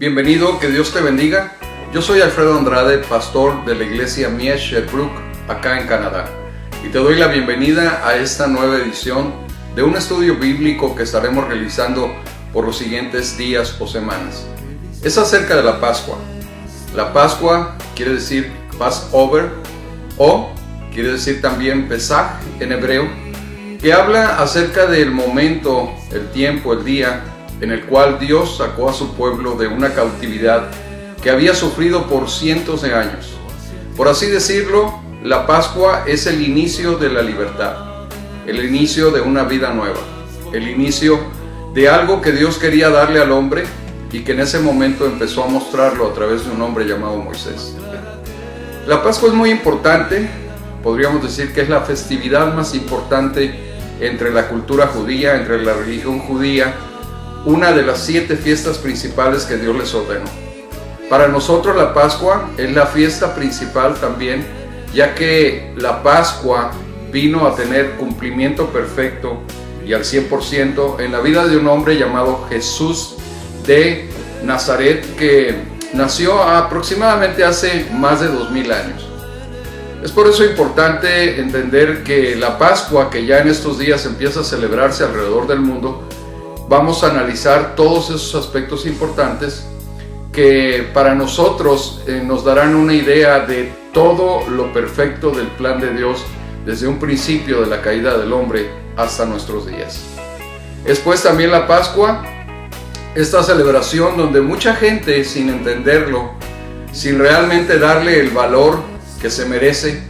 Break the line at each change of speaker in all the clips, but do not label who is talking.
Bienvenido, que Dios te bendiga. Yo soy Alfredo Andrade, pastor de la iglesia Mies Sherbrooke, acá en Canadá. Y te doy la bienvenida a esta nueva edición de un estudio bíblico que estaremos realizando por los siguientes días o semanas. Es acerca de la Pascua. La Pascua quiere decir Passover o quiere decir también Pesaj en hebreo, que habla acerca del momento, el tiempo, el día en el cual Dios sacó a su pueblo de una cautividad que había sufrido por cientos de años. Por así decirlo, la Pascua es el inicio de la libertad, el inicio de una vida nueva, el inicio de algo que Dios quería darle al hombre y que en ese momento empezó a mostrarlo a través de un hombre llamado Moisés. La Pascua es muy importante, podríamos decir que es la festividad más importante entre la cultura judía, entre la religión judía, una de las 7 fiestas principales que Dios les ordenó. Para nosotros la Pascua es la fiesta principal también, ya que la Pascua vino a tener cumplimiento perfecto y al 100% en la vida de un hombre llamado Jesús de Nazaret, que nació aproximadamente hace más de 2000 años. Es por eso importante entender que la Pascua, que ya en estos días empieza a celebrarse alrededor del mundo, vamos a analizar todos esos aspectos importantes que para nosotros nos darán una idea de todo lo perfecto del plan de Dios desde un principio de la caída del hombre hasta nuestros días. Es pues también la Pascua, esta celebración donde mucha gente, sin entenderlo, sin realmente darle el valor que se merece,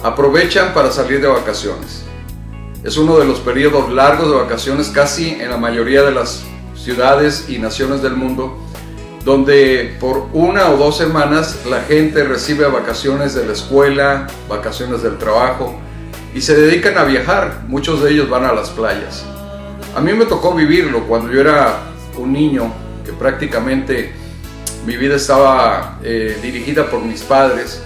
aprovechan para salir de vacaciones. Es uno de los periodos largos de vacaciones casi en la mayoría de las ciudades y naciones del mundo, donde por 1 o 2 semanas la gente recibe vacaciones de la escuela, vacaciones del trabajo y se dedican a viajar. Muchos de ellos van a las playas. A mí me tocó vivirlo cuando yo era un niño, que prácticamente mi vida estaba dirigida por mis padres.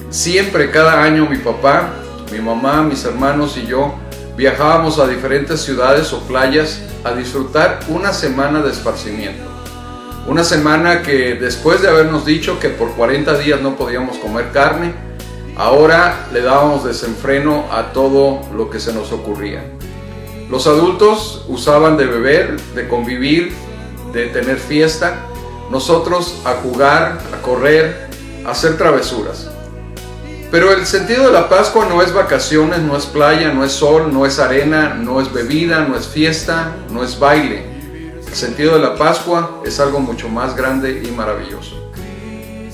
Siempre, cada año, mi papá, mi mamá, mis hermanos y yo viajábamos a diferentes ciudades o playas a disfrutar una semana de esparcimiento. Una semana que, después de habernos dicho que por 40 días no podíamos comer carne, ahora le dábamos desenfreno a todo lo que se nos ocurría. Los adultos usaban de beber, de convivir, de tener fiesta, nosotros a jugar, a correr, a hacer travesuras. Pero el sentido de la Pascua no es vacaciones, no es playa, no es sol, no es arena, no es bebida, no es fiesta, no es baile. El sentido de la Pascua es algo mucho más grande y maravilloso.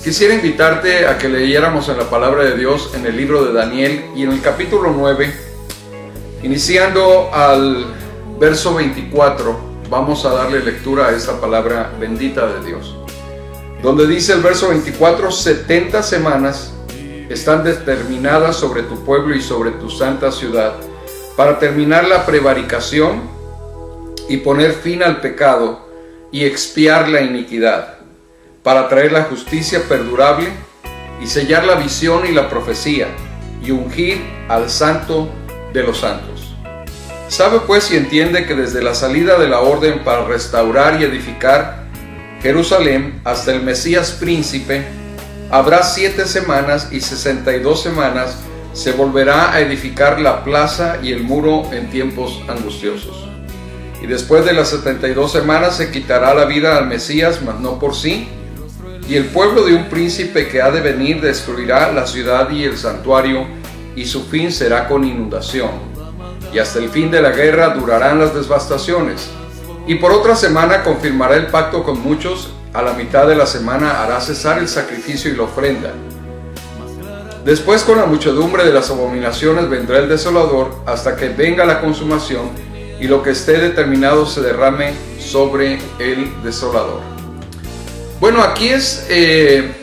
Quisiera invitarte a que leyéramos en la palabra de Dios en el libro de Daniel y en el capítulo 9, iniciando al verso 24, vamos a darle lectura a esta palabra bendita de Dios, donde dice el verso 24: 70 semanas están determinadas sobre tu pueblo y sobre tu santa ciudad, para terminar la prevaricación y poner fin al pecado y expiar la iniquidad, para traer la justicia perdurable y sellar la visión y la profecía, y ungir al santo de los santos. Sabe pues y entiende que desde la salida de la orden para restaurar y edificar Jerusalén hasta el Mesías príncipe, habrá 7 semanas y 62 semanas se volverá a edificar la plaza y el muro en tiempos angustiosos. Y después de las 72 semanas se quitará la vida al Mesías, mas no por sí, y el pueblo de un príncipe que ha de venir destruirá la ciudad y el santuario, y su fin será con inundación. Y hasta el fin de la guerra durarán las devastaciones. Y por otra semana confirmará el pacto con muchos. A la mitad de la semana hará cesar el sacrificio y la ofrenda. Después, con la muchedumbre de las abominaciones vendrá el desolador, hasta que venga la consumación y lo que esté determinado se derrame sobre el desolador. Bueno, aquí es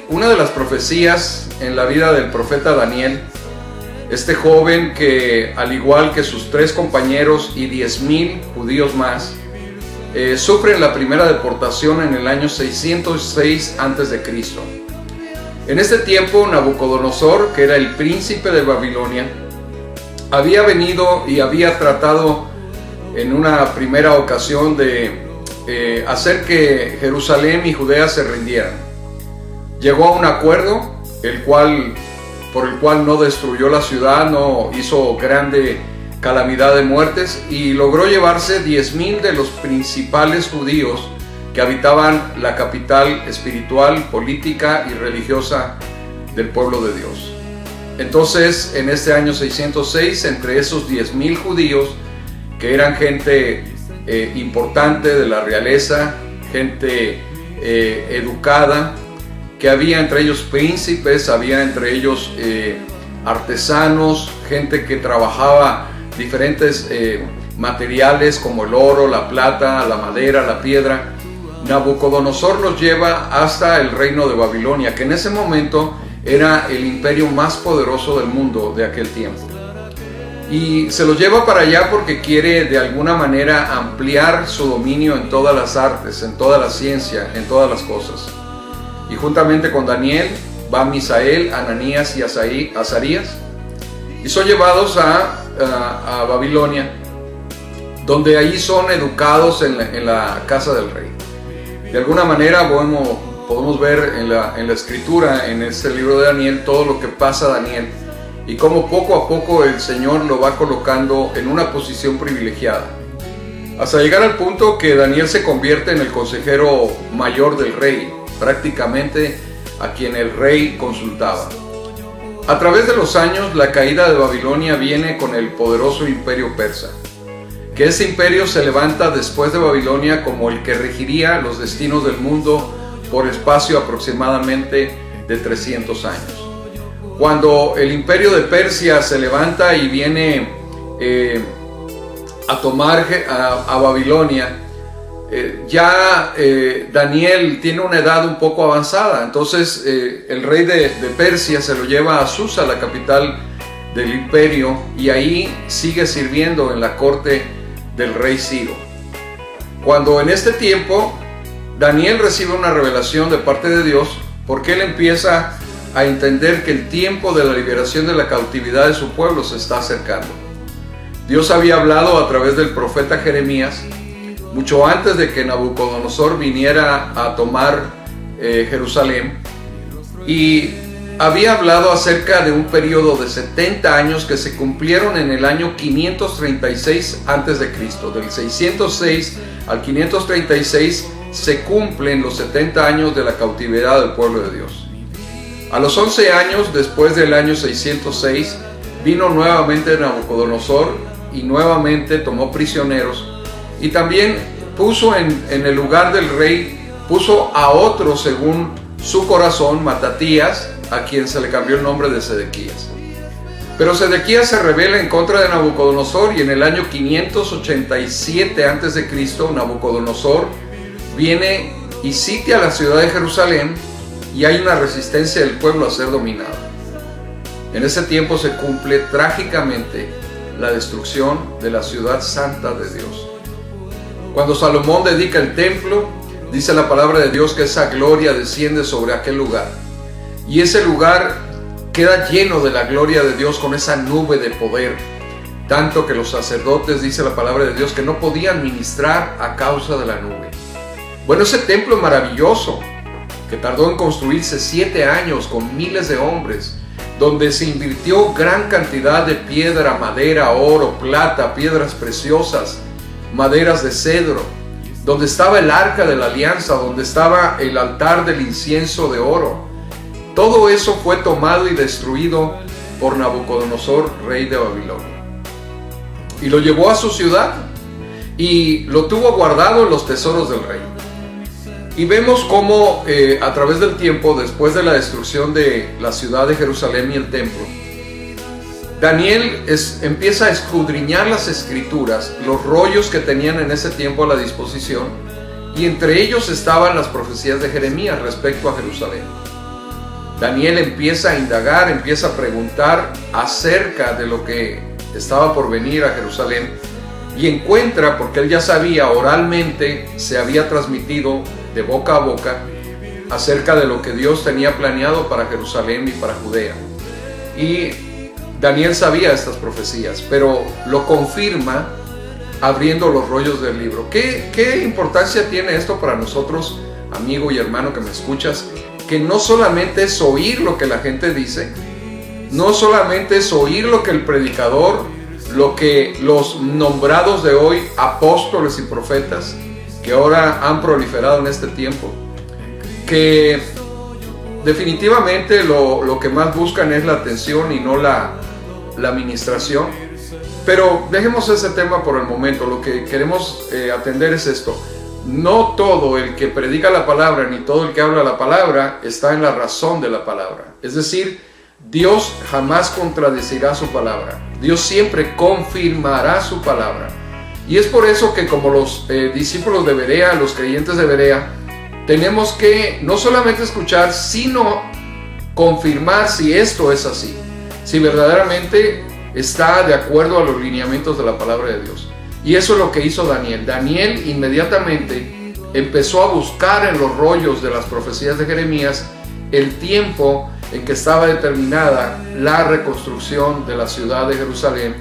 una de las profecías en la vida del profeta Daniel. Este joven que, al igual que sus 3 compañeros y 10,000 judíos más, sufren la primera deportación en el año 606 a.C. En este tiempo, Nabucodonosor, que era el príncipe de Babilonia, había venido y había tratado en una primera ocasión de hacer que Jerusalén y Judea se rindieran. Llegó a un acuerdo por el cual no destruyó la ciudad, no hizo grande calamidad de muertes, y logró llevarse 10,000 de los principales judíos que habitaban la capital espiritual, política y religiosa del pueblo de Dios. Entonces, en este año 606, entre esos 10,000 judíos, que eran gente importante de la realeza, gente educada, que había entre ellos príncipes, había entre ellos artesanos, gente que trabajaba diferentes materiales como el oro, la plata, la madera, la piedra. Nabucodonosor los lleva hasta el reino de Babilonia, que en ese momento era el imperio más poderoso del mundo de aquel tiempo. Y se los lleva para allá porque quiere de alguna manera ampliar su dominio en todas las artes, en toda la ciencia, en todas las cosas. Y juntamente con Daniel va Misael, Ananías y Azarías, y son llevados a Babilonia, donde ahí son educados en la casa del rey. De alguna manera podemos ver en la escritura, en este libro de Daniel, todo lo que pasa a Daniel y cómo poco a poco el Señor lo va colocando en una posición privilegiada, hasta llegar al punto que Daniel se convierte en el consejero mayor del rey, prácticamente a quien el rey consultaba. A través de los años, la caída de Babilonia viene con el poderoso imperio persa, que ese imperio se levanta después de Babilonia como el que regiría los destinos del mundo por espacio aproximadamente de 300 años. Cuando el imperio de Persia se levanta y viene a tomar a Babilonia, Daniel tiene una edad un poco avanzada. Entonces el rey de Persia se lo lleva a Susa, la capital del imperio, y ahí sigue sirviendo en la corte del rey Ciro. Cuando en este tiempo Daniel recibe una revelación de parte de Dios, porque él empieza a entender que el tiempo de la liberación de la cautividad de su pueblo se está acercando. Dios había hablado a través del profeta Jeremías mucho antes de que Nabucodonosor viniera a tomar Jerusalén, y había hablado acerca de un periodo de 70 años que se cumplieron en el año 536 a.C. Del 606 al 536 se cumplen los 70 años de la cautividad del pueblo de Dios. A los 11 años después del año 606 vino nuevamente Nabucodonosor y nuevamente tomó prisioneros, y también puso en el lugar del rey, puso a otro según su corazón, Matatías, a quien se le cambió el nombre de Sedequías. Pero Sedequías se rebela en contra de Nabucodonosor, y en el año 587 a.C. Nabucodonosor viene y sitia la ciudad de Jerusalén, y hay una resistencia del pueblo a ser dominado. En ese tiempo se cumple trágicamente la destrucción de la ciudad santa de Dios. Cuando Salomón dedica el templo, dice la palabra de Dios que esa gloria desciende sobre aquel lugar, y ese lugar queda lleno de la gloria de Dios con esa nube de poder, tanto que los sacerdotes, dice la palabra de Dios, que no podían ministrar a causa de la nube. Bueno, ese templo maravilloso, que tardó en construirse 7 años con miles de hombres, donde se invirtió gran cantidad de piedra, madera, oro, plata, piedras preciosas, maderas de cedro, donde estaba el arca de la alianza, donde estaba el altar del incienso de oro. Todo eso fue tomado y destruido por Nabucodonosor, rey de Babilonia, y lo llevó a su ciudad y lo tuvo guardado en los tesoros del rey. Y vemos cómo a través del tiempo, después de la destrucción de la ciudad de Jerusalén y el templo, Daniel empieza a escudriñar las escrituras, los rollos que tenían en ese tiempo a la disposición, y entre ellos estaban las profecías de Jeremías respecto a Jerusalén. Daniel empieza a indagar, empieza a preguntar acerca de lo que estaba por venir a Jerusalén, y encuentra, porque él ya sabía, oralmente se había transmitido de boca a boca acerca de lo que Dios tenía planeado para Jerusalén y para Judea. Y Daniel sabía estas profecías, pero lo confirma abriendo los rollos del libro. ¿Qué importancia tiene esto para nosotros, amigo y hermano que me escuchas? Que no solamente es oír lo que la gente dice, no solamente es oír lo que el predicador, lo que los nombrados de hoy, apóstoles y profetas, que ahora han proliferado en este tiempo, que definitivamente lo que más buscan es la atención y no la administración. Pero dejemos ese tema por el momento. Lo que queremos atender es esto. No todo el que predica la palabra ni todo el que habla la palabra está en la razón de la palabra. Es decir, Dios jamás contradecirá su palabra. Dios siempre confirmará su palabra. Y es por eso que como los discípulos de Berea, los creyentes de Berea, tenemos que no solamente escuchar, sino confirmar si esto es así, si verdaderamente está de acuerdo a los lineamientos de la palabra de Dios. Y eso es lo que hizo Daniel. Daniel inmediatamente empezó a buscar en los rollos de las profecías de Jeremías el tiempo en que estaba determinada la reconstrucción de la ciudad de Jerusalén,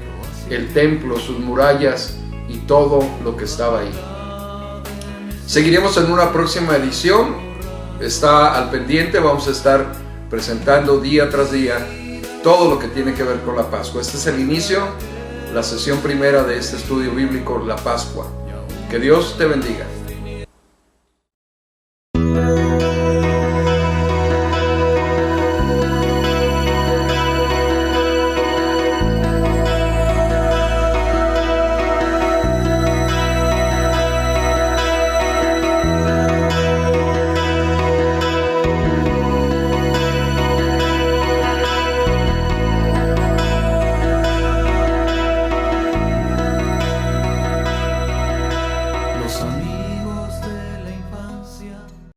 el templo, sus murallas y todo lo que estaba ahí. Seguiremos en una próxima edición. Está al pendiente, vamos a estar presentando día tras día todo lo que tiene que ver con la Pascua. Este es el inicio, la sesión primera de este estudio bíblico, la Pascua. Que Dios te bendiga.